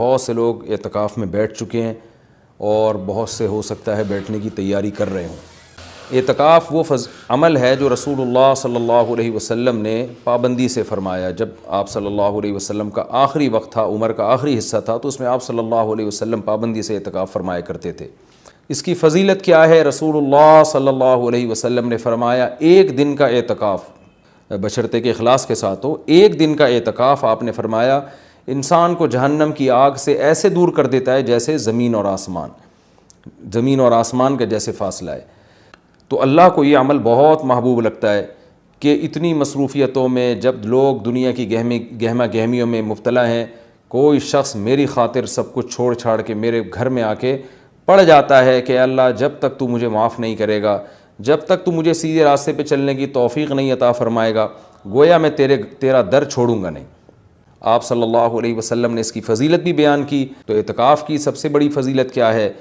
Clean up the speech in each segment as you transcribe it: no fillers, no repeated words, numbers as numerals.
بہت سے لوگ اعتکاف میں بیٹھ چکے ہیں اور بہت سے ہو سکتا ہے بیٹھنے کی تیاری کر رہے ہوں۔ اعتکاف وہ عمل ہے جو رسول اللہ صلی اللہ علیہ وسلم نے پابندی سے فرمایا۔ جب آپ صلی اللہ علیہ وسلم کا آخری وقت تھا، عمر کا آخری حصہ تھا، تو اس میں آپ صلی اللہ علیہ وسلم پابندی سے اعتکاف فرمایا کرتے تھے۔ اس کی فضیلت کیا ہے؟ رسول اللہ صلی اللہ علیہ وسلم نے فرمایا ایک دن کا اعتکاف، بشرطے کے اخلاص کے ساتھ ہو، ایک دن کا اعتکاف آپ نے فرمایا انسان کو جہنم کی آگ سے ایسے دور کر دیتا ہے جیسے زمین اور آسمان کا جیسے فاصلہ ہے۔ تو اللہ کو یہ عمل بہت محبوب لگتا ہے کہ اتنی مصروفیتوں میں جب لوگ دنیا کی گہما گہمیوں میں مبتلا ہیں، کوئی شخص میری خاطر سب کچھ چھوڑ چھاڑ کے میرے گھر میں آ کے پڑ جاتا ہے کہ اللہ جب تک تو مجھے معاف نہیں کرے گا، جب تک تو مجھے سیدھے راستے پہ چلنے کی توفیق نہیں عطا فرمائے گا، گویا میں تیرا در چھوڑوں گا نہیں۔ آپ صلی اللہ علیہ وسلم نے اس کی فضیلت بھی بیان کی۔ تو اعتکاف کی سب سے بڑی فضیلت کیا ہے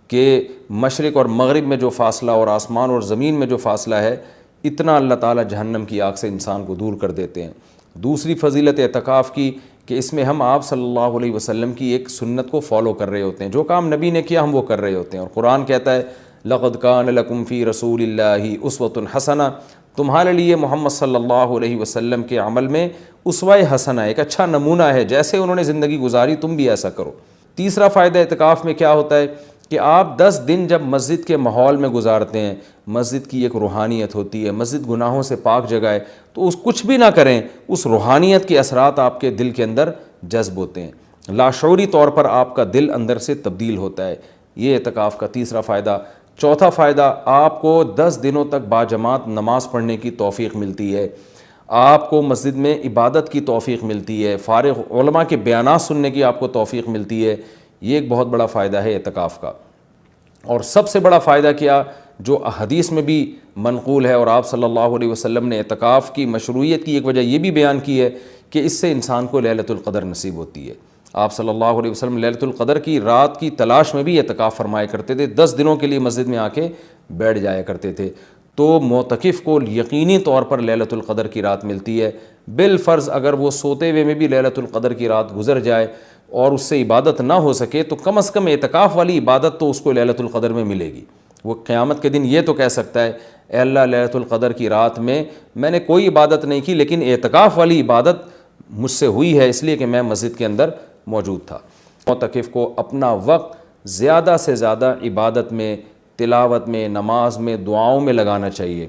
کہ مشرق اور مغرب میں جو فاصلہ اور آسمان اور زمین میں جو فاصلہ ہے، اتنا اللہ تعالیٰ جہنم کی آگ سے انسان کو دور کر دیتے ہیں۔ دوسری فضیلت اعتکاف کی کہ اس میں ہم آپ صلی اللہ علیہ وسلم کی ایک سنت کو فالو کر رہے ہوتے ہیں، جو کام نبی نے کیا ہم وہ کر رہے ہوتے ہیں۔ اور قرآن کہتا ہے لَقَدْ كَانَ لَكُمْ فِي رَسُولِ اللَّهِ أُسْوَةٌ حَسَنَةٌ، تمہارے لیے محمد صلی اللہ علیہ وسلم کے عمل میں اسوہ حسنہ، ایک اچھا نمونہ ہے، جیسے انہوں نے زندگی گزاری تم بھی ایسا کرو۔ تیسرا فائدہ اعتکاف میں کیا ہوتا ہے کہ آپ 10 دن جب مسجد کے ماحول میں گزارتے ہیں، مسجد کی ایک روحانیت ہوتی ہے، مسجد گناہوں سے پاک جگہ ہے، تو اس کچھ بھی نہ کریں، اس روحانیت کے اثرات آپ کے دل کے اندر جذب ہوتے ہیں، لاشعوری طور پر آپ کا دل اندر سے تبدیل ہوتا ہے۔ یہ اعتکاف کا تیسرا فائدہ۔ چوتھا فائدہ، آپ کو 10 دنوں تک باجماعت نماز پڑھنے کی توفیق ملتی ہے، آپ کو مسجد میں عبادت کی توفیق ملتی ہے، فارغ علماء کے بیانات سننے کی آپ کو توفیق ملتی ہے۔ یہ ایک بہت بڑا فائدہ ہے اعتکاف کا۔ اور سب سے بڑا فائدہ کیا جو حدیث میں بھی منقول ہے، اور آپ صلی اللہ علیہ وسلم نے اعتکاف کی مشروعیت کی ایک وجہ یہ بھی بیان کی ہے کہ اس سے انسان کو لیلۃ القدر نصیب ہوتی ہے۔ آپ صلی اللہ علیہ وسلم لیلۃ القدر کی رات کی تلاش میں بھی اعتکاف فرمایا کرتے تھے، 10 دنوں کے لیے مسجد میں آ کے بیٹھ جایا کرتے تھے۔ تو معتکف کو یقینی طور پر لیلۃ القدر کی رات ملتی ہے، بالفرض اگر وہ سوتے ہوئے میں بھی لیلۃ القدر کی رات گزر جائے اور اس سے عبادت نہ ہو سکے تو کم از کم اعتکاف والی عبادت تو اس کو لیلۃ القدر میں ملے گی۔ وہ قیامت کے دن یہ تو کہہ سکتا ہے اے اللہ لیلۃ القدر کی رات میں نے کوئی عبادت نہیں کی، لیکن اعتکاف والی عبادت مجھ سے ہوئی ہے اس لیے کہ میں مسجد کے اندر موجود تھا۔ معتکف کو اپنا وقت زیادہ سے زیادہ عبادت میں، تلاوت میں، نماز میں، دعاؤں میں لگانا چاہیے۔